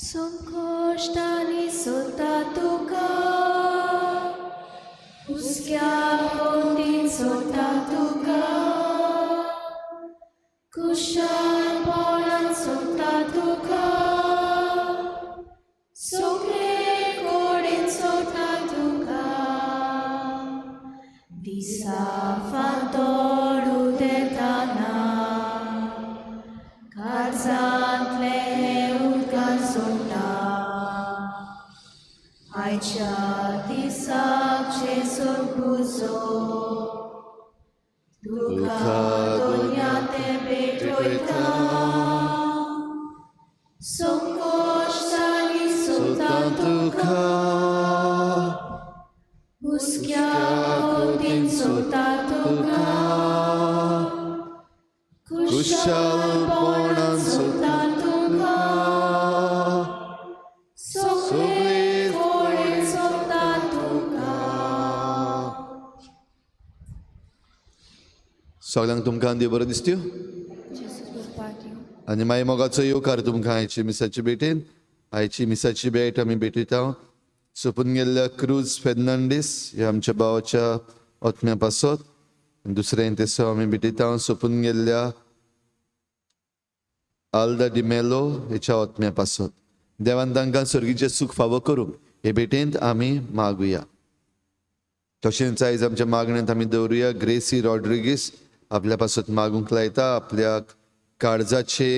संकोष्टानी सोता तुका हुस्क्या कोंडीन सोता तुका कुशालपणान सोता तुका सगळे कोडीन सोता तुका दिसा फांतोड उदेताना काळजांतले उदकां सोडटा आयच्या दिसाक जेजू तुजो तुका दुनियाते भेटोयता संकोष्टानी सोता तुका हुस्क्या कोंडीन सोता तुका कुशलपणान सोता तुका सगळे कोडीन सोता तुका. सगळ्यांक तुमकां देव बरो दिसत्यो आनी मागीर मोगाचो येवकार तुमकां आयची मिसाची भेटेन. आयची मिसाची भेट आमी भेटयता सोंपून गेल्ल्या क्रूज फेर्नांडीस हे आमच्या भावाच्या ओतम्या पासत. दुसरें तेसो आमी भेटयता सोंपून गेल्ल्या आल्दा डिमेलो हेच्या ओतम्या पासत. देवान तांकां सर्गीचें सूख फावो करूं हे भेटेंत आमी मागुया. तशेंच आयज आमच्या मागण्यांत आमी दवरुया ग्रेसी रॉड्रिगीस आपल्या पासत मागूंक लायता. आपल्या काळजाचे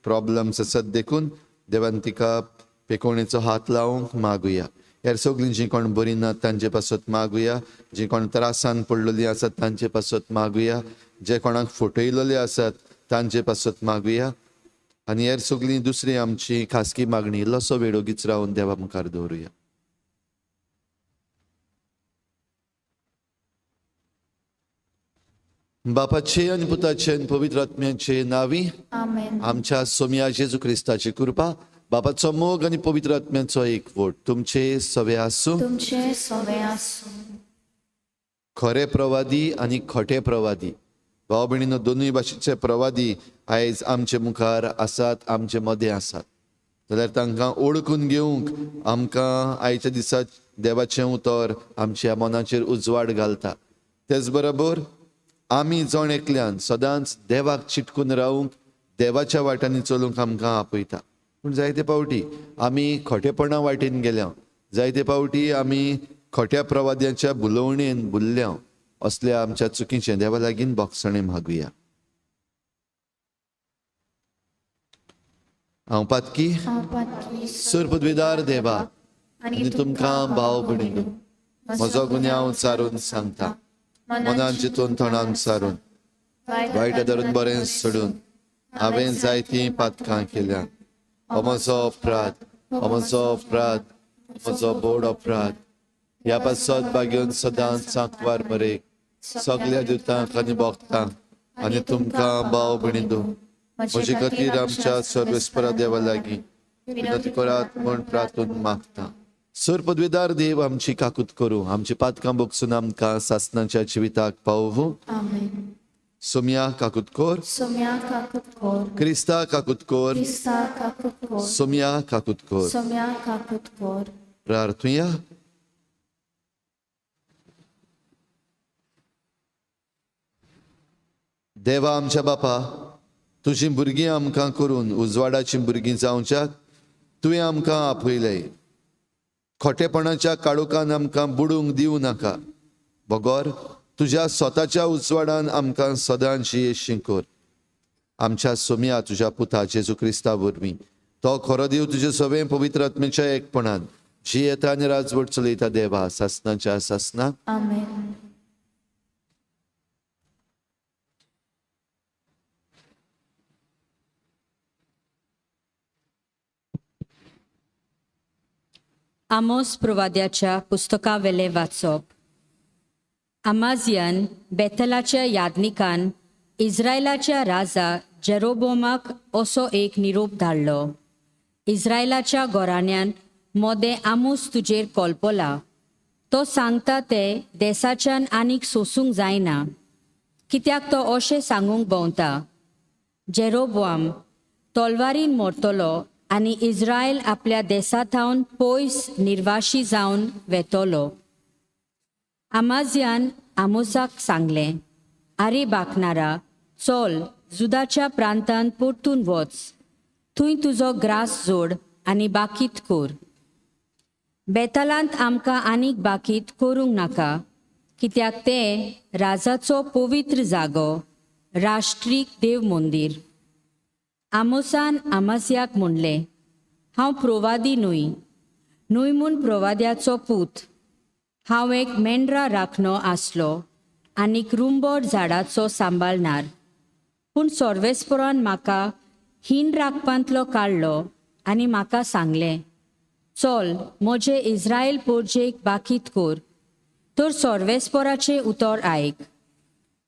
प्रॉब्लम्स आसात देखून देवान तिका पेकोवणेचो हात लावंक मागुया. ह्या सगळीं जीं कोण बरीं नात तांचे पासत मागुया. जीं कोण त्रासान पडलेलीं आसात तांचे पासत मागुया. जे कोणाक फटयलेले आसात तांचे पासत मागुया. आनी हेर सगळीं दुसरी आमची खासगी मागणी इल्लोसो वेळ ओगीच रावन देवा मुखार दवरुया. बापाचे आनी पुताचे आनी पवित्र आत्म्याचे नांवी आमच्या सोम्या जेजू क्रिस्ताची कृपा बापाचो मोग आनी पवित्र आत्म्याचो एकवट तुमचे सवे आसूं. खरे प्रवादी आनी खोटे प्रवादी भाव भयणीनो दोनूय भाशेचे प्रवादी आयज आमचे मुखार आसात, आमचे मदें आसात. जाल्यार तांकां ओळखून घेवंक आमकां आयच्या दिसा देवाचें उतर आमच्या मनाचेर उजवाड घालता. तेच बरोबर आमी जण एकल्यान सदांच देवाक चिटकून रावंक देवाच्या वाटांनी चलूंक आमकां आपयता. पूण जायते फावटी आमी खोटेपणा वाटेन गेल्या, जायते फावटी आमी खोट्या प्रवाद्यांच्या बुलवणेन बुल्ल्या. असल्या आमच्या चुकीचें देवा लागीं बोगसणें मागुया. हांव पातकी सुरपदवीदार देवा आनी तुमकां भाव भयणीनो म्हजो गुन्यांव चारून सांगता. मनान चिंतून तोंडान सारून वायट धरून बरें सोडून हांवें जायतीं पातकां केल्यां. हो म्हजो अपराध, हो म्हजो अपराध, म्हजो बोड अपराध. ह्या पासत बागेवन सदांच सांकवार मरेक सगल्या दिवतांक आनी भोगतांक आनी तुमकां भाव भयणीनो म्हजे खातीर आमच्या सर्वेस्परा देवा लागीं विनंती करात म्हूण प्रार्थून मागता. सर पदवीदार देव आमची काकूत करूं, आमची पातकां बोगसून आमकां सासणाच्या जिविताक पावूं. सोम्या काकूत कोर, क्रिस्ता काकूत कोर, सोम्या काकूत कोर. प्रार्थुया. देवा आमच्या बापा, तुझी भुरगीं आमकां करून उजवाडाची भुरगीं जावच्याक तुवें आमकां आपयलें. खोटेपणाच्या काळोखान आमकां बुडूंक दिवं नाका. भगोर तुज्या स्वताच्या उजवाडान आमकां सदांची येशी कर. आमच्या सोम्या तुज्या पुता जेजू क्रिस्ता वरवीं तो खरो देव तुजे सगळे पवित्र आत्म्याच्या एकपणान जी येता आनी राजवट चलयता देवा सासणाच्या सासना. आमोस प्रवाद्याच्या पुस्तका वेले वाचप. अमाजियान बेथलाच्या यादनिकान इस्रायलाच्या राजा जेरोबोमाक असो एक निरोप धाडलो. इस्रायलाच्या गोराण्यान मोदे आमोस तुजेर कोलपोला. तो सांगता ते देशाच्यान आनीक सोसूंक जायना. कित्याक तो अशें सांगूंक भोंवता जेरोबोआम तलवारीन मरतलो आनी इस्रायल आपल्या देशांतावन पयस निर्वाशी जावन वेतलो. आमाजियान आमोसाक सांगलें, आरे बाकणारा, चल जुदाच्या प्रांतांत परतून वच, थंय तुजो ग्रास जोड आनी बाकीत कोर. बेतालांत आमकां आनीक बाकीत करूंक नाका, कित्याक तें राजाचो पवित्र जागो, राष्ट्रीक देव मंदीर. आमोसान आमासियाक म्हणलें, हांव प्रवादी न्हय म्हूण प्रवाद्याचो पूत. हांव एक मेंढरा राखणो आसलो आनीक रुंबोड झाडाचो सांबाळणार. पूण सोर्वेस्परान म्हाका हीण राखपांतलो काडलो आनी म्हाका सांगलें, चल म्हजे इस्रायल पोरजेक बाकीत कोर. तर सोर्वेस्पराचें उतर आयक.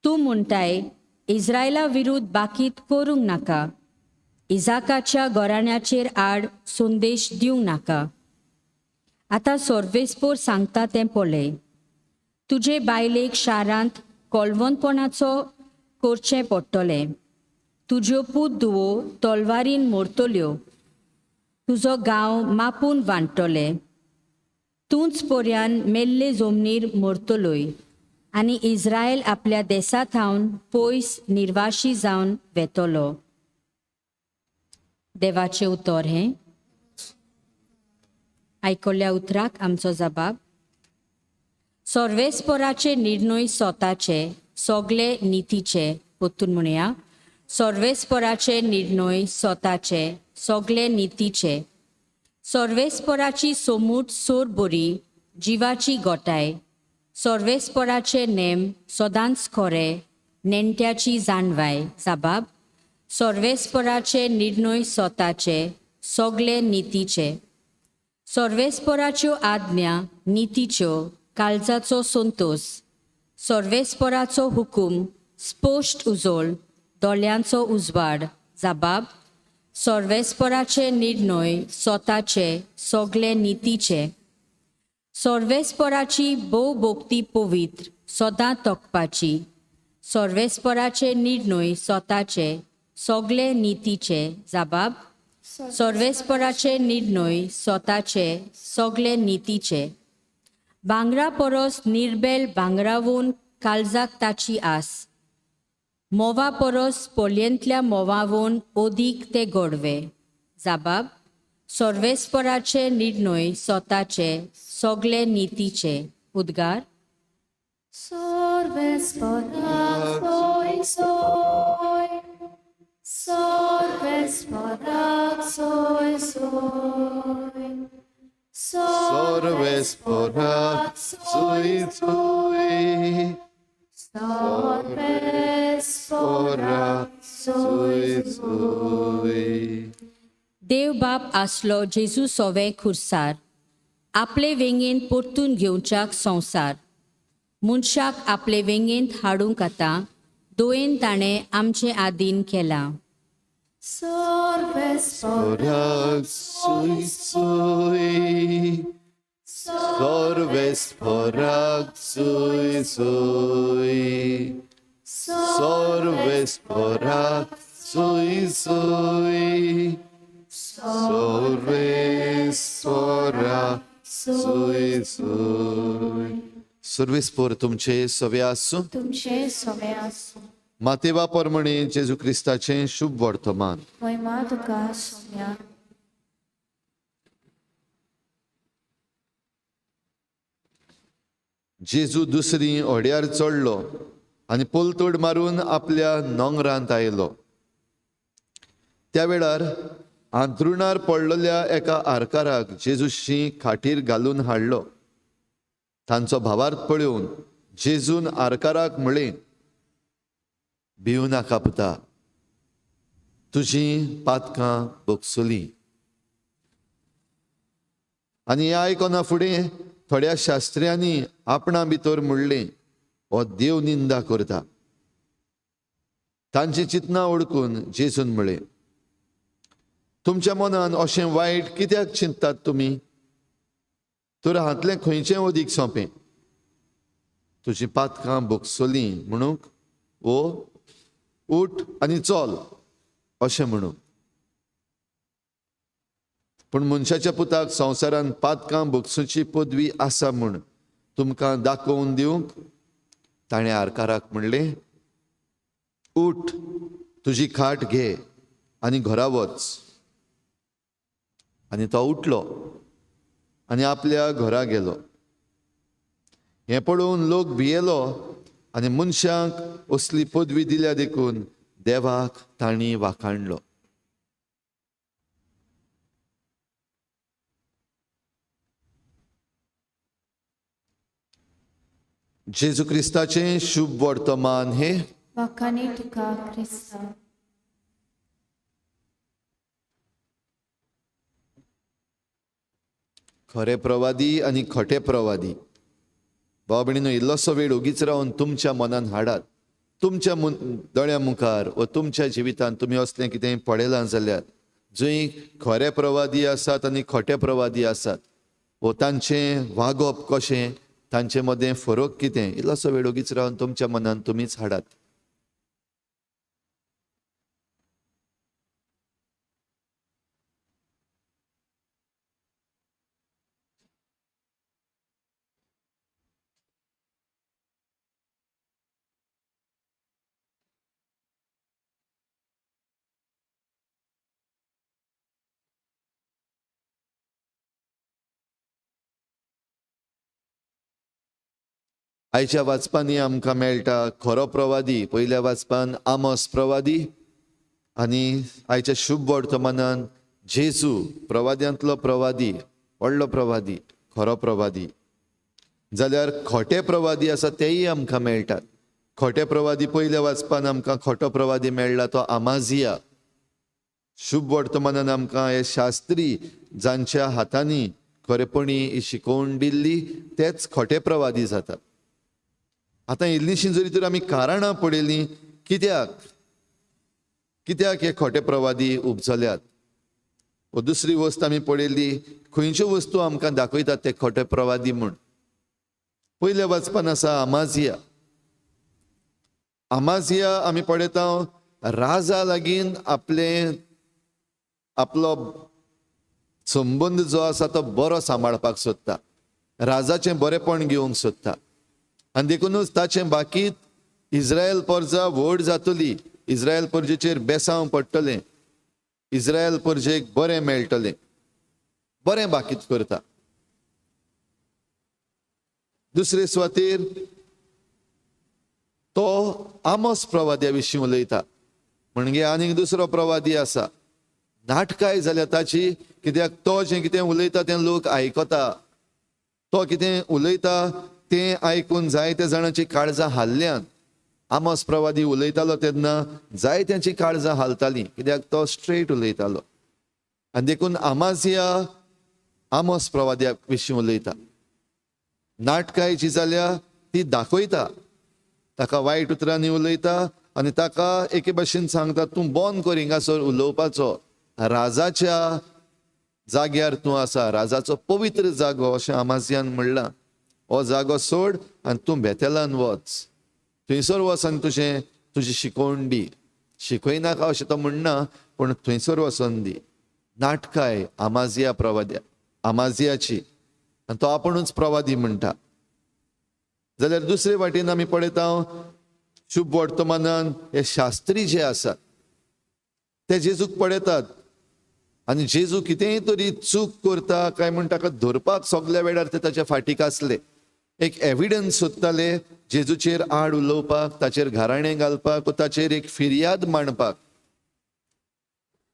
तूं म्हणटाय इस्रायला विरुद्ध बाकीत करूंक नाका, इजाकाच्या घराण्याचेर आड संदेश दिवंक नाका. आतां सोर्वेस्पोर सांगता तें पळय. तुजे बायलेक शारांत कोळवणपणाचो करचें पडटलें. तुज्यो पूत धुवो तलवारीन मरतल्यो. तुजो गांव मापून वांटतले. तूंच पर्यान मेल्ले जमनीर मरतलोय आनी इस्रायल आपल्या देशांतावन पयस निर्वाशी जावन वेतलो. देवाचें उतर हें. आयकल्ल्या उतराक आमचो जबाब. सोर्वेस्पराचे निर्णय स्वताचे, सगळे नितीचे. परतून म्हणया, सोर्वेस्पराचे निर्णय स्वताचे, सगळे नितीचे. सोर्वेस्पराची समूट सोर बरी, जिवाची गोटाय. सोर्वेस्पराचे नेम सदांच खरे, नेणट्याची जाणवाय. जबाब. सोर्वेस्पराचे निर्णय स्वताचे, सगळे नितीचे. सोर्वेस्पराच्यो आज्ञा नितीच्यो, काळजाचो संतोष. सोर्वेस्पराचो हुकूम स्पश्ट उजोळ, दोळ्यांचो उजवाड. जबाब. सोर्वेस्पराचे निर्णय स्वताचे, सगळे नितीचे. सोर्वेस्पराची भोवभोगती पवित्र, सदां तोकपाची. सोर्वेस्पराचे निर्णय स्वताचे, सगळे नितीचे. जबाब. सोर्वेस्पराचे निर्णय स्वताचे, सगळे नितीचे. भांगरा परस निर्बेल भांगरावून काळजाक ताची आस. मोवा परस पोलयेंतल्या मोवावून ओदीक ते गोडवे. जबाब. सोर्वेस्पराचे निर्णय स्वताचे, सगळे नितीचे. उद्गार. Sorvesporak soy soy, Sorvesporak soy soy, Sorvesporak soy soy, Sorvesporak soy soy. देव बाप आसलो जेजू सोवे खुर्सार, आपले वेंगेंत परतून घेवच्याक संवसार. मनशाक आपले वेंगेंत हाडूंक आतां, दोयेन ताणें आमचे आदीन केलां. Sorvesporak soy soy, Sorvesporak soy soy, Sorvesporak soy soy, Sorvesporak soy soy. सर्वेस्पोर तुमचे सवे आसूं. तुमचे सोवे आसूं. मातेवा परमणे जेजू क्रिस्ताचें शुभ वर्तमान. महिमा तुका सोम्या. जेजू दुसरी होड्यार चडलो आनी पोलतोड मारून आपल्या नोंगरांत आयलो. त्या वेळार अंथरुणार पडलेल्या एका आरकाराक जेजूशी खाटीर घालून हाडलो. तांचो भावार्थ पळोवन जेजून आरकाराक म्हळें, भिवू नाका पुता, तुजीं पातकां बोगसुलीं. आनी हें आयकना फुडें थोड्या शास्त्र्यांनी आपणा भितर म्हणलें, हो देव निंदा करता. तांची चिंतना ओळखून जेजून म्हळें, तुमच्या मनान अशें वायट कित्याक चिंततात तुमी? तर हातलें खंयचें ओदीक सोंपें? तुजीं पातकां बोगसुलीं म्हणूंक, वो उठ आनी चल अशें म्हणूंक. पूण मनशाच्या पुताक संवसारान पातकां भोगसूची पदवी आसा म्हूण तुमकां दाखोवन दिवंक ताणें आरकाराक म्हणलें, उठ, तुजी खाट घे आनी घरा वच. आनी तो उठलो आनी आपल्या घरा गेलो. हें पळोवन लोक भियेलो आनी मनशांक असली पदवी दिल्या देखून देवाक तांणी वाखाणलो. जेजू क्रिस्ताचें शुभ वर्तमान हे वाखाणी तुका क्रिस्ता. खरे प्रवादी आनी खोटे प्रवादी. भाव भयणीनो, इल्लोसो वेळ उगीच रावन तुमच्या मनान हाडात. तुमच्या दोळ्या मुखार व तुमच्या जिवितांत तुमी असलें कितें पळयलां जाल्यार जंय खरे प्रवादी आसात आनी खोटे प्रवादी आसात, व तांचें वागप कशें, तांचे मदें फरक कितें, इल्लोसो वेळ उगीच रावन तुमच्या मनान तुमीच हाडात. आयच्या वाचपांनी आमकां मेळटा खरो प्रवादी. पयल्या वाचपान आमोस प्रवादी आनी आयच्या शुभ वर्तमानान जेजू प्रवाद्यांतलो प्रवादी, व्हडलो प्रवादी, खरो प्रवादी. जाल्यार खोटे प्रवादी आसा तेय आमकां मेळटात. खोटे प्रवादी पयल्या वाचपान आमकां खोटो प्रवादी मेळ्ळा तो आमाजिया. शुभ वर्तमानान आमकां हे शास्त्री जांच्या हातांनी खरेपणी ही शिकोवन दिल्ली तेच खोटे प्रवादी जातात. आतां इल्लीशीं जरी तर आमी कारणां पळयलीं कित्याक हे खोटे प्रवादी उपजल्यात. व दुसरी वस्त आमी पळयली खंयच्यो वस्तू आमकां दाखयतात ते खोटे प्रवादी म्हूण. पयल्या वाचपान आसा आमाजिया. आमाजिया आमी पळयता राजा लागीं आपलो संबंद जो आसा तो बरो सांबाळपाक सोदता, राजाचें बरेपण घेवंक सोदता. आनी देखूनच ताचें बाकीत इस्रायल पर्जा व्हड जातली, इस्रायल पर्जेचेर बेसांव पडटलें, इस्रायल पर्जेक बरें मेळटलें, बरें बाकीत करता. दुसरे सुवातेर तो आमोस प्रवाद्या विशीं उलयता. म्हणजे आनीक दुसरो प्रवादी आसा, नाटकाय जाल्या ताची, कित्याक तो जें कितें उलयता तें लोक आयकता. तो कितें उलयता तें आयकून जायत्या जाणांची काळजां हाल्ल्यान. आमोस प्रवादी उलयतालो तेन्ना जायत्यांची काळजां हालतालीं, कित्याक तो स्ट्रेट उलयतालो. आनी देखून आमाजिया आमोस प्रवाद्या विशीं उलयता. नाटकाय जी जाल्या ती दाखयता, ताका वायट उतरांनी उलयता आनी ताका एके भाशेन सांगता तूं बंद कर हिंगासर उलोवपाचो, राजाच्या जाग्यार तूं आसा, राजाचो पवित्र जागो अशें आमाजियान म्हणलां. हो जागो सोड आनी तूं बेतेलान वच, थंयसर वच आनी तुजी शिकोवण दी. शिकयनाका अशें तो म्हणना, पूण थंयसर वचोन दी. नाटकाय आमाजिया प्रवाद्या आमाजियाची, आनी तो आपुणूच प्रवादी म्हणटा. जाल्यार दुसरे वाटेन आमी पळयता शुभ वर्तमानान हे शास्त्री जे आसात ते जेजूक पळयतात आनी जेजू कितेंय तरी चूक करता काय म्हण ताका धरपाक सगल्या वेळार ते ताच्या फाटीक आसले. एक एविडन्स सोदताले जेजूचेर आड उलोवपाक, ताचेर घाराणें घालपाक, ताचेर एक फिर्याद मांडपाक.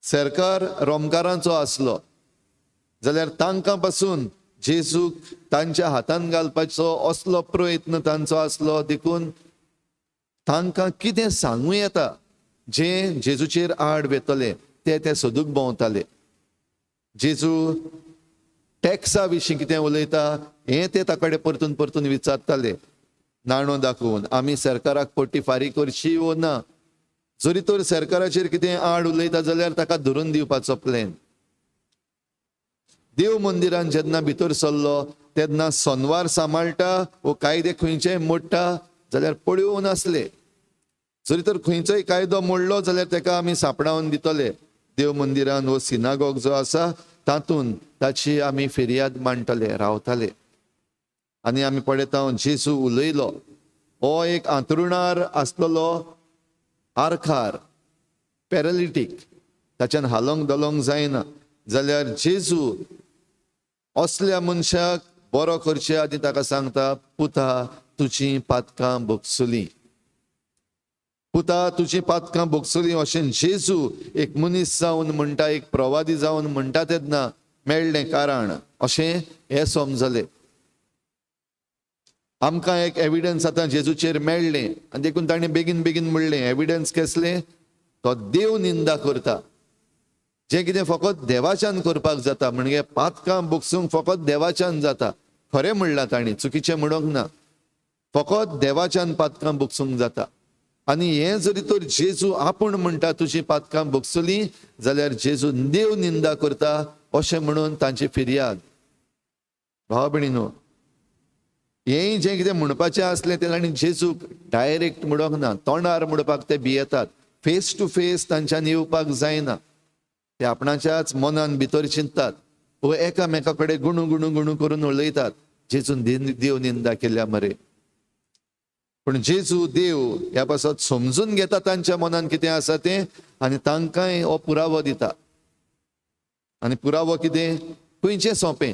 सरकार रोमकारांचो आसलो जाल्यार तांकां पासून जेजूक तांच्या हातान घालपाचो असलो प्रयत्न तांचो आसलो. देखून तांकां कितें सांगूं येता जें जेजूचेर आड वेतले ते सोदूंक भोंवताले. जेजू टॅक्सा विशीं कितें उलयता हें ते ताकडे परतून परतून विचारताले, नाणो दाखोवन आमी सरकाराक पट्टी फारीक करची वो ना. जरी तर सरकाराचेर कितें आड उलयता जाल्यार ताका धरून दिवपाचो प्लॅन. देव मंदिरान जेन्ना भितर सरलो तेन्ना सोनवार सांबाळटा वो कायदे खंयचेय मोडटा जाल्यार पळयोवन आसले. जरी तर खंयचोय कायदो मोडलो जाल्यार ताका आमी सांपडावन दितले. देव मंदिरान वो सिनागॉग जो आसा तातून ताची आमी फिर्याद मांडटले, रावतले. आनी आमी पळयता जेजू उलयलो. हो एक अंथरुणार आसलेलो आरखार, पॅरालिटीक, ताच्यान हालोंक दोलोंक जायना. जाल्यार जेजू असल्या मनशाक बरो करचे आदी ताका सांगता, पुता तुजी पातकां भोगसुली. पुता तुजी पातकां भोगसुली अशें जेजू एक मनीस जावन म्हणटा, एक प्रवादी जावन म्हणटा तेन्ना मेळ्ळें कारण अशें हे समजलें. आमकां एक एविडन्स आतां जेजूचेर मेळ्ळें आनी देखून ताणें बेगीन बेगीन म्हणलें. एविडन्स कसलें? तो देव निंदा करता. जें कितें फकत देवाच्यान करपाक जाता, म्हणजे पातकां भोगसूंक फकत देवाच्यान जाता. खरें म्हणलां ताणें, चुकीचें म्हणूंक ना. फकत देवाच्यान पातकां भोगसूंक जाता. आनी हें जरी तर जेजू आपूण म्हणटा तुजी पातकां भोगसुली, जाल्यार जेजू देव निंदा करता अशें म्हणून तांची फिर्याद. भाव भयणीनो, हें जें कितें म्हणपाचें आसलें तें ताणें जेजूक डायरेक्ट म्हणूंक ना. तोंडार म्हणपाक ते भियेतात. फेस टू फेस तांच्यान येवपाक जायना. ते आपणाच्याच मनान भितर चिंततात व एकामेका कडेन गुणू गुणू गुणू करून उलयतात. जेजून देव निंदा केल्या मरे. पण जेजू देव ह्या पासत समजून घेता तांच्या मनान कितें आसा तें, आनी तांकांय हो पुरावो दिता. आनी पुरावो कितें? खंयचें सोंपें.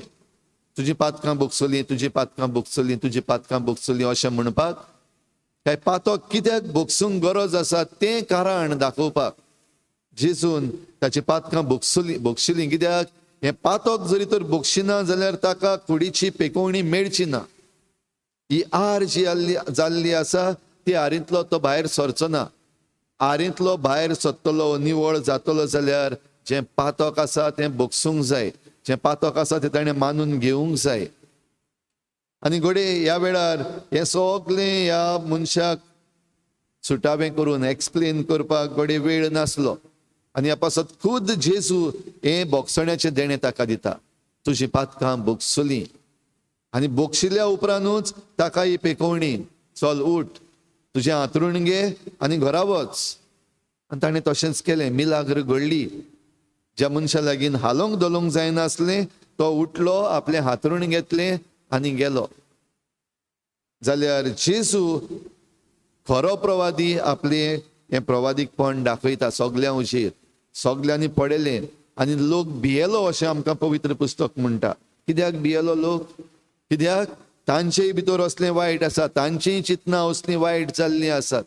तुजी पातकां भोगसुली, तुजी पातकां भोगसुली, तुजी पातकां भोगसुली अशें म्हणपाक, काय पातक कित्याक भोगसूंक गरज आसा तें कारण दाखोवपाक जेजून ताची पातकां भोगशिली. कित्याक हें पातक जरी तर भोगशिना जाल्यार ताका कुडीची पेकोवणी मेळची ना. ही आर जी जाल्ली आसा ती आरींतलो तो भायर सरचो ना. आरींतलो भायर सरतलो, निवळ जातलो जाल्यार जें पातक आसा तें भोगसूंक जाय. जें पातक आसा तें ताणें मानून घेवंक जाय. आनी घोडे ह्या वेळार हें सगळें ह्या मनशाक सुटावें करून एक्सप्लेन करपाक घोडे वेळ नासलो. आनी ह्या पासत खुद जेजू हें भोगसण्याचें देणें ताका दिता. तुजी पातकां भोगसुली. आनी भोगशिल्ल्या उपरांतूच ताका ही पेकोवणी, चल उठ, तुजें हातरून घे आनी घरा वच. आनी ताणें तशेंच केलें. मिलाग्र घडली. ज्या मनशा लागीं हालोंक दोलोंक जायनासलें तो उठलो, आपलें हातरून घेतलें आनी गेलो. जाल्यार जेजू खरो प्रवादी आपलें हें प्रवादीकपण दाखयता सगल्या उशीर. सगल्यांनी पळयलें आनी लोक भियेलो अशें आमकां पवित्र पुस्तक म्हणटा. कित्याक भियेलो लोक? कित्याक तांचेय भितर असलें वायट आसा, तांचीय चिंतनां असलीं वायट जाल्लीं आसात.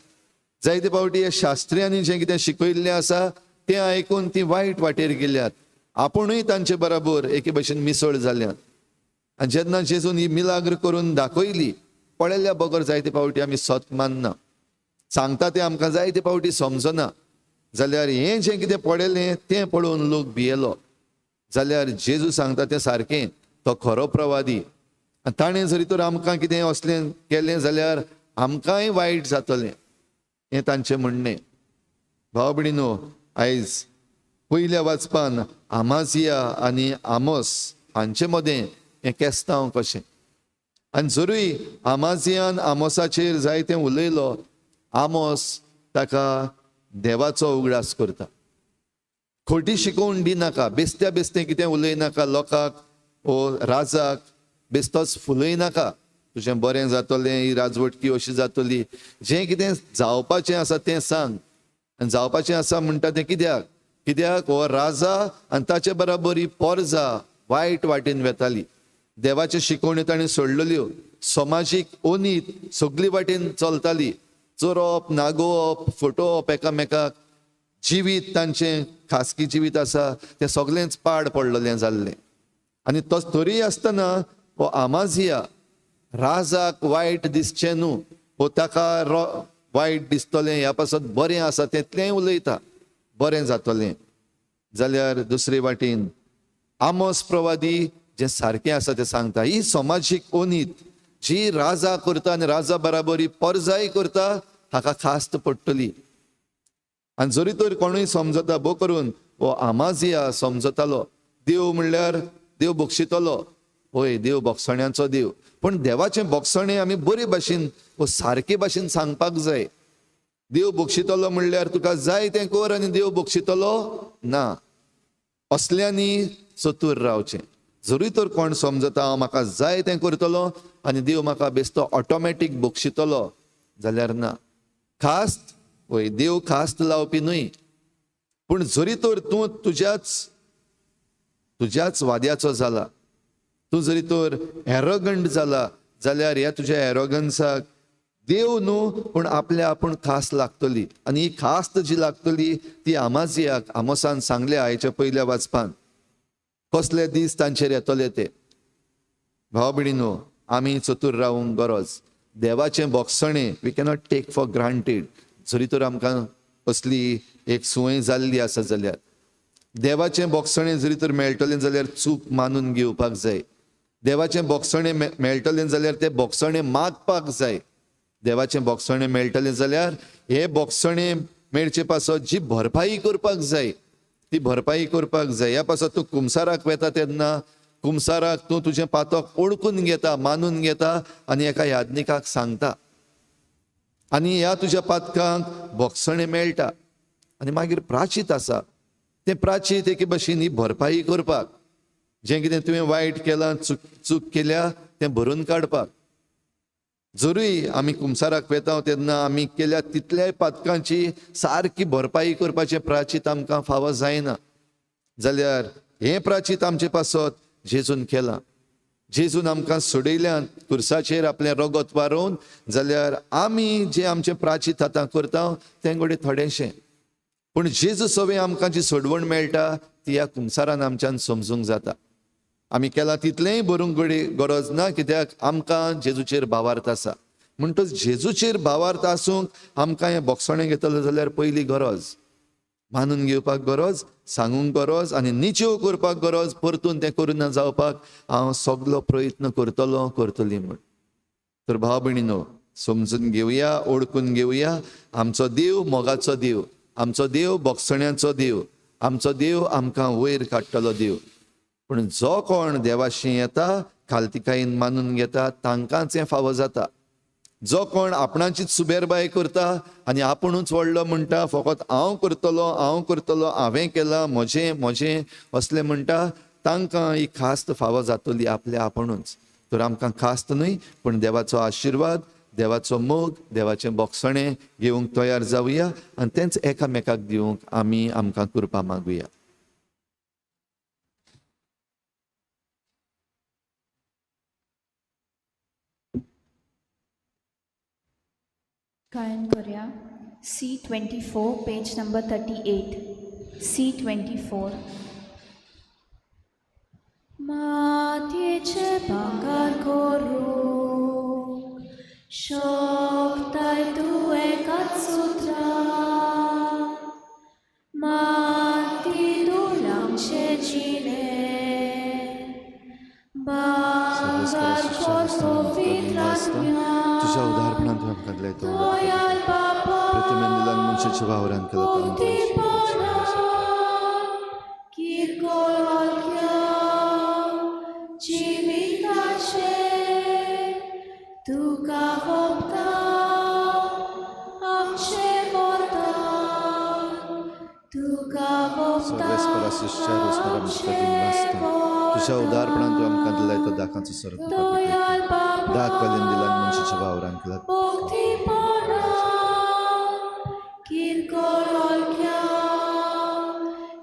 जायते फावटी हे शास्त्र्यांनी जें कितें शिकयल्लें आसा तें आयकून ती वायट वाटेर गेल्यात. आपुणूय तांचे बरोबर एके भशेन मिसळ जाल्यात. आनी जेन्ना जेजून ही मिलाग्र करून दाखयली, पळयल्या बगर जायते फावटी आमी सत मानना. सांगता तें आमकां जायते फावटी समजना. जाल्यार हें जें कितें पळयलें तें पळोवन लोक भियेलो. जाल्यार जेजू सांगता तें सारकें. तो खरो प्रवादी. आनी ताणें जरी तर आमकां कितें असलें केलें जाल्यार आमकांय वायट जातलें, हें तांचें म्हणणें. भाव भयणीनो, आयज पयल्या वाचपान आमाजिया आनी आमोस हांचे मदें हें केस्तांव कशें. आनी जरूय आमाजियान आमोसाचेर जायतें उलयलो, आमोस ताका देवाचो उगडास करता. खोटी शिकोवन दिनाका, बेस्त्या बेस्तें कितें उलयनाका लोकांक ओ राजाक. बेस्तोच फुलयनाका. तुजें बरें जातलें, ही राजवटकी अशी जातली. जें कितें जावपाचें आसा तें सांग. आनी जावपाचें आसा म्हणटा तें कित्याक? कित्याक हो राजा आनी ताचे बरोबर ही पोरजा वायट वाटेन वेताली. देवाच्यो शिकवण्यो ताणें सोडलेल्यो. समाजीक ओनीत सगळी वाटेन चलताली. चोरप, नागोवप, फटोवप एकामेकाक. जिवीत तांचें खासगी जिवीत आसा तें सगळेंच पाड पडलेलें जाल्लें. आनी तरी आसतना हो आमाजिया राजाक वायट दिसचें न्हू, हो ताका वायट दिसतलें, ह्या पासत बरें आसा तितलेंय उलयता, बरें जातलें. जाल्यार दुसरे वाटेन आमोस प्रवादी जें सारकें आसा तें सांगता. ही समाजीक ओनीत जी राजा करता आनी राजा बराबर ही परजाय करता, हाका खास्त पडटली. आनी जरी तर कोणूय समजता बो करून हो आमाजिया समजतालो. देव म्हणल्यार देव बक्षितलो. होय, देव बोगसण्याचो देव. पण देवाचें बोगसणें आमी बरे भाशेन व सारके भाशेन सांगपाक जाय. देव बक्षितलो म्हणल्यार तुका जाय तें कर आनी देव बक्षितलो ना. असल्यांनी चतूर रावचें. जरूय तर कोण समजता हांव म्हाका जाय तें करतलो आनी देव म्हाका बेश्टो ऑटोमॅटीक बक्षितलो जाल्यार ना. खास्त वय देव खास्त लावपी न्हय, पूण जरी तर तूं तुज्याच वाद्याचो जाला, तूं जरी तर एरोगंट जाला जाल्यार ह्या तुज्या एरोगन्साक देव न्हू पूण आपल्या आपूण खास लागतली. आनी ही खास्त जी लागतली ती आमाजियाक आमोसान सांगले आयच्या पयल्या वाचपान कसले दीस तांचेर येतले ते. भाव भयणीनो, आमी चतूर रावूंक गरज. देवाचें बोगसणें we cannot take for granted. जरी तर आमकां असली एक सुवय जाल्ली आसा जाल्यार देवाचें बोगसणें जरी तर मेळटलें जाल्यार चूक मानून घेवपाक जाय. देवाचें बोगसणें मेळटलें जाल्यार तें बोगसणें मागपाक जाय. देवाचें बोगसणें मेळटलें जाल्यार हे बोगसणें मेळचे पासत जी भरपाई करपाक जाय ती भरपाई करपाक जाय. ह्या पासत तूं कुमसाराक वेता तेन्ना कुमसाराक तूं तुजें पातक ओळखून घेता, मानून घेता आनी एका यादनिकाक सांगता आनी ह्या तुज्या पातकांक बोगसणें मेळटा. आनी मागीर प्राचीत आसा तें प्राचीत एके भाशेन ही भरपाई करपाक. जें कितें तुवें वायट केलां, चूक केल्या तें भरून काडपाक. जरूय आमी कुमसाराक वेता तेन्ना आमी केल्या तितल्याय पातकांची सारकी भरपाई करपाचें प्राचीत आमकां फावो जायना जाल्यार हें प्राचीत आमचे पासत जेजून केलां. जेजून आमकां सोडयल्यान कुर्साचेर आपलें रगत वारोवन जाल्यार आमी जें आमचें प्राचीत आतां करता तें घडये थोडेंशें. पूण जेजू सवें आमकां जी सोडवण मेळटा ती ह्या कुमसारान आमच्यान समजूंक जाता. आमी केलां तितलेंय भरूंक गरज ना, कित्याक आमकां जेजूचेर भावार्थ आसा. म्हणटच जेजूचेर भावार्थ आसूंक आमकां हें बोगसणें घेतलें जाल्यार पयली गरज मानून घेवपाक गरज, सांगूंक गरज आनी निच्यो करपाक गरज. परतून तें करून जावपाक हांव सगलो प्रयत्न करतली म्हूण. तर भाव भयणीनो, समजून घेवया, ओळखून घेवया, आमचो देव मोगाचो देव, आमचो देव बोगसण्याचो देव, आमचो देव आमकां वयर काडटलो देव. पूण जो कोण देवाशी येता, खालतिकायेन मानून घेता तांकांच हें फावो जाता. जो कोण आपणाचीच सुबेरबाय करता आनी आपुणूच व्हडलो म्हणटा, फकत हांव करतलो, हांवें केलां, म्हजें असलें म्हणटा, तांकां ही खास्त फावो जातली आपल्या आपुणूच. तर आमकां खास्त न्हय पूण देवाचो आशिर्वाद, देवाचो मोग, देवाचें बोगसणें घेवंक तयार जावया आनी तेंच एकामेकाक दिवंक आमकां कृपा मागुया. गायन करूया. C24, page number 38. C24. मातयेचे भांगर करूंक शकताय तूं एकाच सुत्रा. माती दुलांचे जिणे भांगर करतो वित्रात्म्या. तुझ्या उदाहरणात तुवें आमकां दिलें तो प्रतिमेन दिलान मनशाच्या वावरान केलो. तुका वोगता आमचे वरदान, तुका वोगता तुझ्या उदाहरणात तुवें आमकां दिलें तो दाखांचो सर दाख वालेन दिलान मनशाच्या वावरान केलो.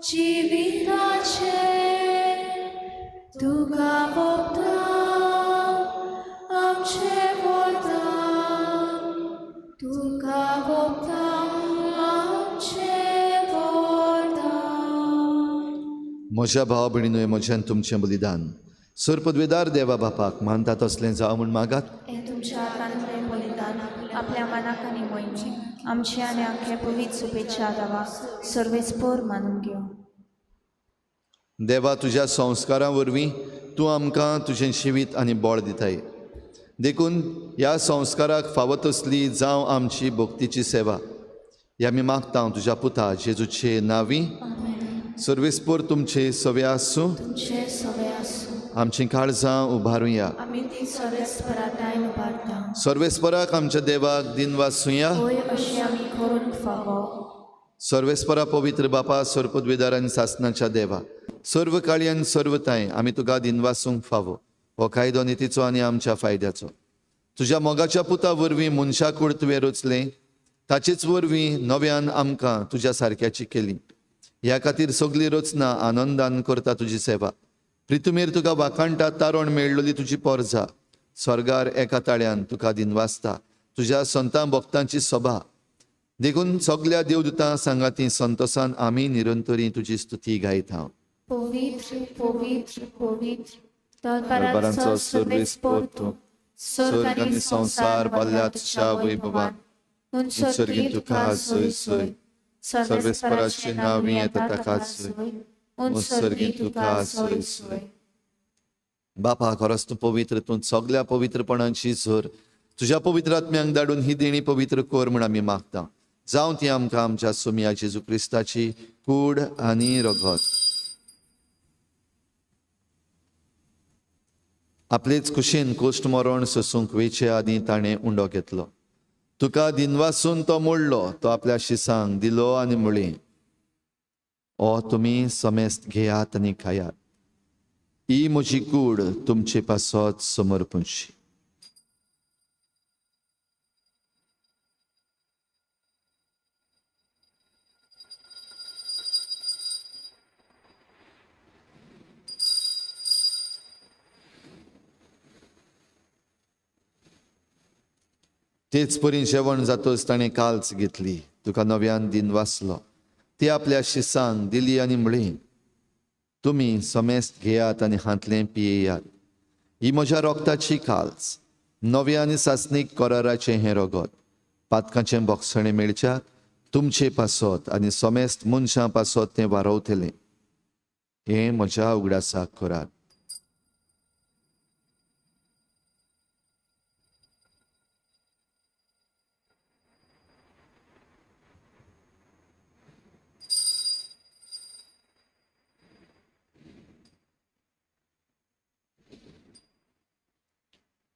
जिविताचे तुका वोगता आमचे वरदान, तुका वोगता आमचे वरदान. म्हज्या भाव भयणीनो, म्हज्यान तुमचें बलिदान सर पदवेदार देवा बापाक मानता तसलें जावं म्हूण मागात. हें तुमच्या हातांतलें बलिदान आपल्या मनाक आनी मोयची आमचे आनी आख्खे पवित्र सुपेच्या दावा सर्वेस्पर मानून घेव. देवा, तुज्या संस्कारां वरवीं तूं आमकां तुजें जिवीत आनी बोळ दिताय. देखून ह्या संस्काराक फावो तसली जावं आमची भक्तीची सेवा ह्या आमी मागता तुज्या पुता जेजूचे नांवी. सर्वेस्पर तुमचे सवे आसूं, आमची काळजां उबारुया. सर्वेस्पराक आमच्या देवाक दिन वाचुया. सर्वेस्परा पवित्र बापा, सरपदवेदार आनी सासणाच्या देवा, सर्व काळी आनी सर्वताय आमी तुका दिनवासूंक फावो. हो कायदो नितीचो आनी आमच्या फायद्याचो. तुज्या मोगाच्या पुता वरवीं मनशा कूड तुवें रचलें, ताचेच वरवीं नव्यान आमकां तुज्या सारक्याची केली. ह्या खातीर सगळी रचना आनंदान करता तुजी सेवा. प्रितुमेर तुका वाकाणटा तारण मेळ्ळोली तुजी पोरजा. स्वर्गार एका ताळ्यान तुका दिनवासता तुज्या संतां भक्तांची सभा. देखून सगळ्या देवदूतां सांगाती संतोसान आमी निरंतरी तुजी स्तुती गायता. पवित्र पवित्र पवित्र दरबारांचो सर्वेस्पोर तूं, स्वर्ग आनी संसार भल्ल्या तुज्या वैभवान. उत्सर्गी तुका सोय सोय, सर्वेस्पराचें नांव येता ताका सोय. उत्सर्गी तुका सोय सोय. बापा खरोच तूं पवित्र, तूं सगळ्या पवित्रपणांची झर तुज्या पवित्र आत्म्यांक धाडून ही देणी पवित्र कर म्हण आमी मागता. जावं ती आमकां आमच्या सोमया जेजू क्रिस्ताची कूड आनी रगत. आपलेच कुशीन कोश्ट मरण सोसूंक वेचे आदी ताणें उंडो घेतलो. तुका दिनवासून तो मोडलो, तो आपल्या शिसांक दिलो आनी म्हळें, ओ तुमी समेस्त घेयात आनी खायात. ही म्हजी कूड तुमचे पासत समर्पणशी. तेच परी जेवण जातोच ताणें काल्च घेतली. तुका नव्यान दिन वाचलो. ती आपल्या शिसांक दिली आनी म्हळें, तुमी समेस्त घेयात आनी हातलें पियेयात. ही म्हज्या रोगताची काल्च, नव्या आनी सासणीक कराराचें हें रगत. पातकाचें बोगसणें मेळच्याक तुमचे पासत आनी समेस्त मनशां पासत तें वारवतलें. हें म्हज्या उगडासाक करात.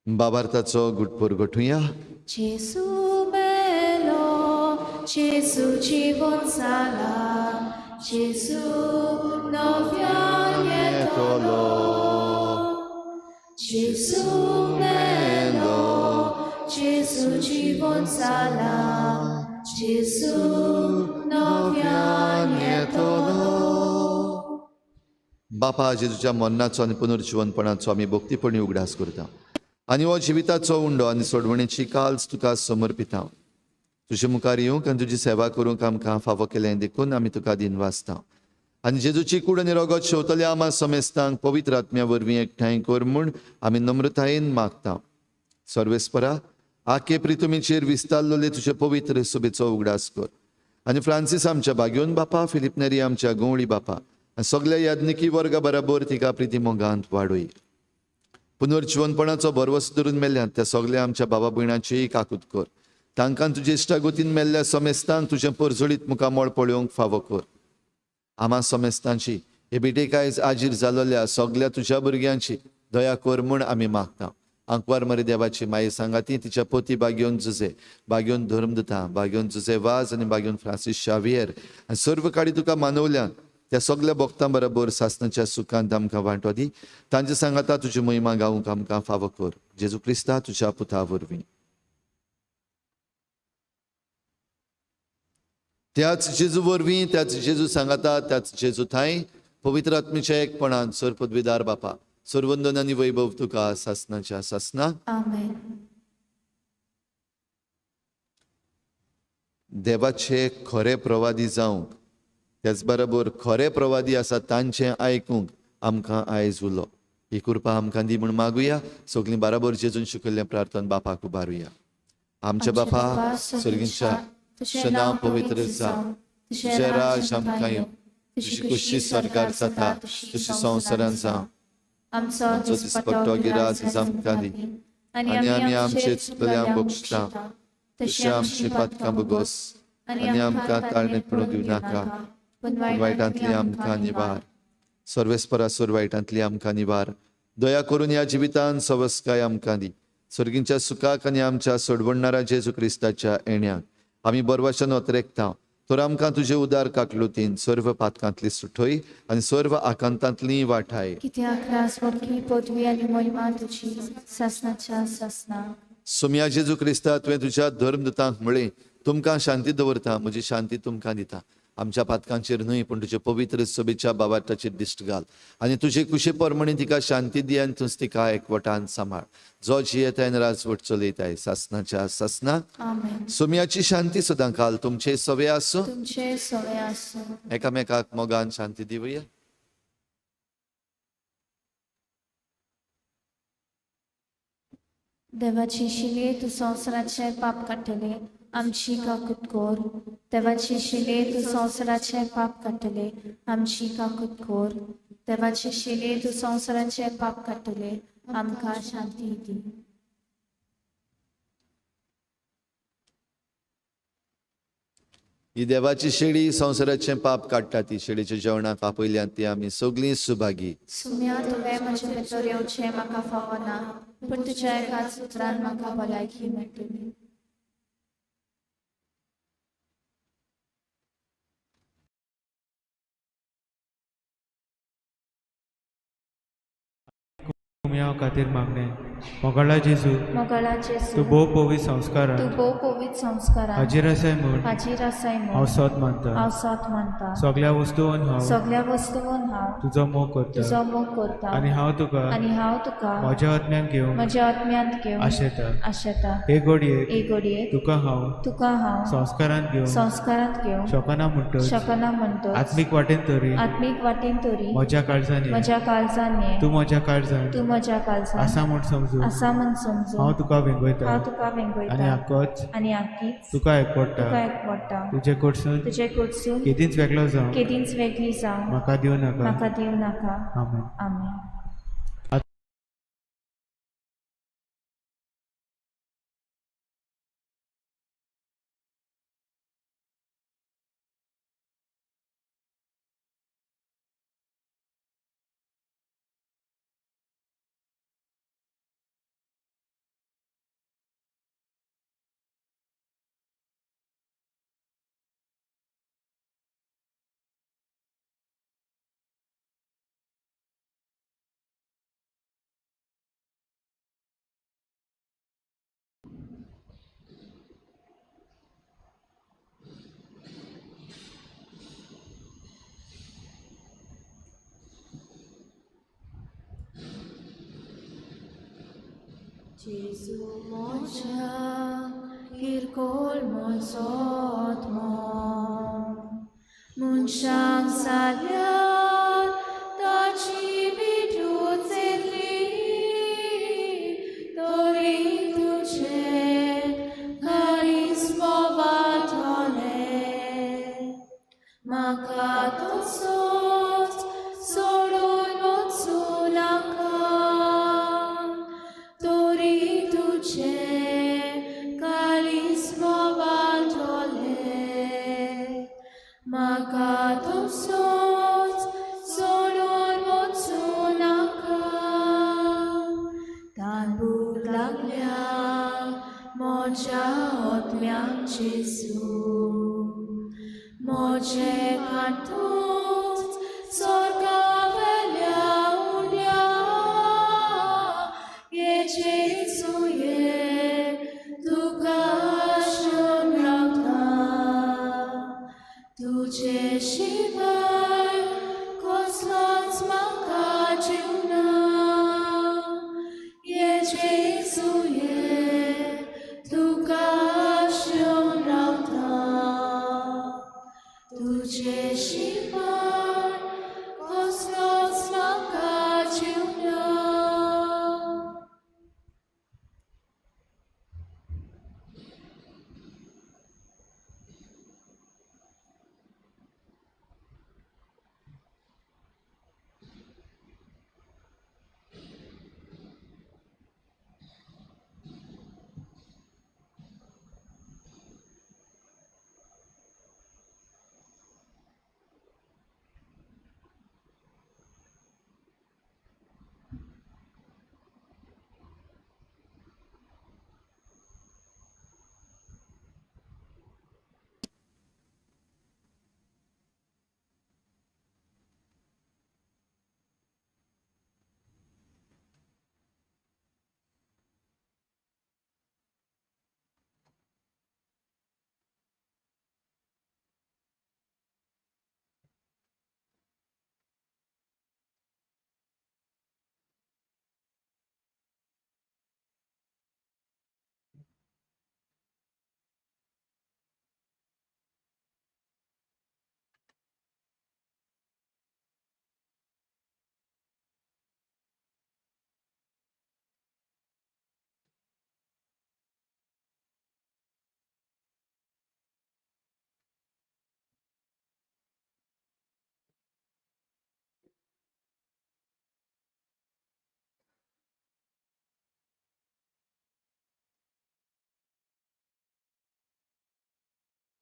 बाबार्थाचो गुटपूर गोठुया. जेसू मेलो, जेसू जीवन जाला, जेसू नव्यान येतलो. जेसू मेलो, जेसू जीवन जाला, जेसू नव्यान येतलो. बापा जेजूच्या मरणाचो आनी पुनर्जीवनपणाचो आमी भक्तीपणी उगडास करता. आनी हो जिविताचो उंडो आनी सोडवणेची काल्च तुका समर्पिता. तुजे मुखार येवंक आनी तुजी सेवा करूंक आमकां फावो केलें देखून आमी तुका दिन वाचता. आनी जेजूची कूड आनी रगत शेवतल्या आमा समेस्तांक पवित्र आत्म्या वरवीं एकठांय कर म्हूण आमी नम्रतायेन मागता. सर्वेस्परा आखे प्रितुमेचेर विस्तारलोले तुजे पवित्र सुबेचो उगडास कर. आनी फ्रांसीस आमच्या बागेवन बापा, फिलिप नेरी आमच्या गवळी बापा आनी सगळ्या याज्ञिकी वर्गा बराबर तिका प्रिती मोगांत वाडोय. पुनर्जीवनपणाचो बरवस धरून मेल्ल्यात त्या सगळ्या आमच्या बाबा भयणांची काकूत कर. तांकां तुजे इश्टागोतीन मेल्ल्या समेस्तांक तुजें परजळीत मुखामोळ पळोवंक फावो कर. आमा समेस्तांची हे बेटेक आयज आजीर जालोल्या सगळ्या तुज्या भुरग्यांची दया कर म्हूण आमी मागता. आंकवार मरे देवाची माये सांगाती तिच्या पोती बागेवन जुजे, बागेवन धर्मदता, बागेवन जुजे वाज आनी बागेवन फ्रांसीस शावियर आनी सर्व काळी तुका मानवल्यान त्या सगळ्या भक्तां बरोबर सासणाच्या सुखांत आमकां वांटो दी. तांचे सांगाता तुजी महिमा गावंक आमकां फावो कर. जेजू क्रिस्ता तुज्या पुता वरवीं. त्याच जेजू वरवीं, त्याच जेजू सांगाता, त्याच जेजू थंय पवित्र आत्मेच्या एकपणान सर पदवीदार बापा सर्वंदन आनी वैभव तुका सासणाच्या सासणाक. आमेन. देवाचे खरे प्रवादी जावंक, त्याच बरोबर खरे प्रवादी आसा तांचें आयकूंक आमकां आयज उलो. ही कृपा आमकां दी म्हूण मागुया. सगळीं बराबर जेजून शिकयल्लें प्रार्थना बापाक उबारुया. आमच्या बापा सर्गींच्या तुजें नांव पवित्र जावं, तुजें राज आमकां येवं, तुजी खुशी स्वर्गार जाता तशी संवसारांत जावं. आमचो दिसपट्टो गिराज आमकां दी आनी आमी आमचे चुकल्यांक बक्षिता तशी आमची पातकां बगोस आनी आमकां ताळणेंत पडूंक दिवं नाका, पूण वायटांतली आमकां निवार. सर्वेस्परा सोर वायटांतली आमकां निवार. दया करून ह्या जिवितान सवस्काय आमकां दी. सर्गींच्या सुखाक आनी आमच्या सोडवणारा जेजू क्रिस्ताच्या येण्याक आमी बरवशान वतरेकता. तर आमकां तुजे उदार काकलुतीन सर्व पातकांतली सुटोय आनी सर्व आकांतांतली वाठाय. कित्याक रासवडकी पदवी आनी महिमा तुजी ससनाच्या ससना. सोम्या जेजू क्रिस्ता तुवें तुज्या धर्मदुतांक म्हळें, तुमकां शांती दवरता, म्हजी शांती तुमकां दिता. आमच्या पातकांचेर न्हय पूण तुजे पवित्र सोबेच्या बाबाटाचेर दिश्ट घाल आनी तुजे कुशे पोरमणी तिका शांती दी आनी तुज तिका एकवटान सांबाळ. जो जियेताय राजवट चलयताय सासनाच्या ससना. आमेन. सोम्याची शांती सदां काल तुमचे सवे आसूं. तुमचे सवय आसूं. एकामेकाक मोगान शांती दिवया. देवाची शिले तू संवसाराचे पाप काडटले आमची काकूट कोर. देवाची शिले तू संवसाराचे पाप काडटले आमची काकूट कोर. देवाची शिले तू संवसाराचे पाप काडटले आमकां शांती दी. ही देवाची शेळी संवसाराचें पाप काडटा. ती शेळीच्या जेवणाक आपयल्यात ती आमी सगळीं सुभागी. सुम्या तुवें म्हजे भितर येवचें म्हाका फावना पूण तुज्या एकाच उतरान म्हाका भलायकी मेळटली. तुमया खातीर मागणे. मोगाळा जेजू, मोगाळा जेजू, तूं भोव पवित्र तू संस्कारान भोव पवित्र संस्कारान हाजीर आसाय म्हूण हाजीर आसाय हांव म्हूण सोत मानता. हांव साथ मानता. सगळ्या वस्तूंन हांव सगळ्या वस्तूंन हांव तुजो मोग करता तुजो मोग करता आनी हांव तुका आनी हांव तुका म्हज्या आत्म्यान घेवन म्हज्या आत्म्यांत घेवन आशेता. आशेता. हे घडयेक एक घडयेक तुका हांव तुका हांव संस्कारान घेवन संस्कारांत घेवन शकना म्हणटच शकना म्हणटोच आत्मीक वाटेन तरी आत्मीक वाटेन तरी म्हज्या काळजांनी म्हज्या काळजान ये. तूं म्हज्या काळजान तूं म्हज्या काळजान आसा म्हूण समजून आसा म्हूण समजून हांव तुका वेंगयता हांव तुका आनी वेंगयता आकोच आनी आखीच तुका एकवडटा. तुका एकवडटा. तुजे कडसून तुजे कडसून केदींच वेगळो जावं केदींच वेगळी जावं म्हाका दिवं नाका. म्हाका दिवं नाका. आमेन. आमेन. Jesu moja kirkol mozot mo munshang salyat tachi vidut zedli tori tuche karismo vatole makatosos solun motsunaka tori tuche karismo vatole makatosos solun motsunaka tan buglaglia moja otmiang Jesu moje cantus sorga velia unia ye Jesu ye tuka shunrata tuche shivai koslots makachuna ye Jesu ye tuka shunrata tuche shivai koslots makachuna.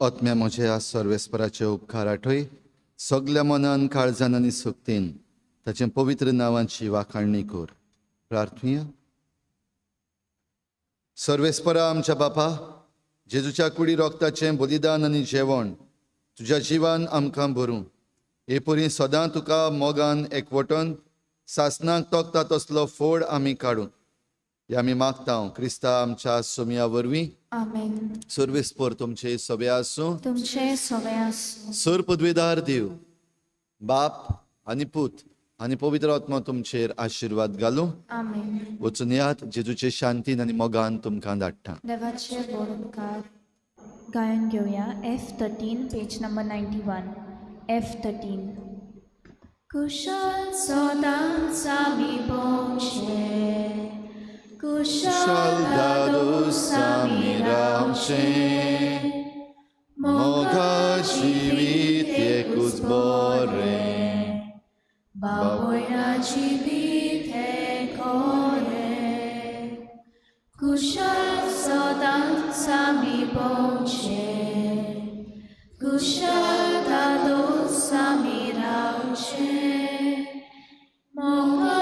ओतम्या म्हज्या सर्वेस्पराचे उपकार आठय सगल्या मनान काळजान आनी सक्तीन ताचे पवित्र नांवांची वाखाणणी कर. प्रार्थुया. सर्वेस्परा आमच्या बापा, जेजूच्या कुडी रोगताचें बलिदान आनी जेवण तुज्या जिवान आमकां भरूं हे परी सदां तुका मोगान एकवटन सासणाक तोखता तसलो फोड आमी काडूं हे आमी मागता क्रिस्ता आमच्या सोमया वरवीं. आमेन. सर्वेस्पर तुमचे सभे आसूं. तुमचे सगळे आसूं. सर पदवेदार देव बाप आनी पूत आनी पवित्र आत्मा तुमचेर आशिर्वाद घालूं. आमेन. वचून यात जेजूचे शांतीन आनी मोगान तुमकां धाडटा. देवाचे गोड उपकार. गायन घेऊया F13 पेज नंबर 91. F13. कुशल सदां सामी पोंचे कुशल दादू सामी रावचे मोगा जिवीत एकूच बरें बाबोयना जिवीत कोरे कुशल सदां सामी पोंचे कुशल दादू सामी रावचे मोगा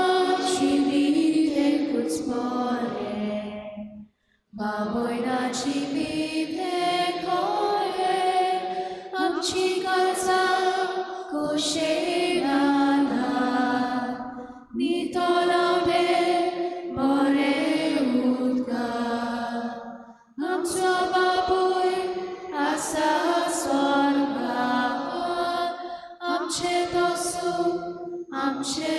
जिवीत एकूच बरें बाबोयना जिवीत कोरे आमची काळजां कुशेना नितोलावे बरें उदकां आमचो बापूय आसा स्वर्गांत आमचे तोसू आमचे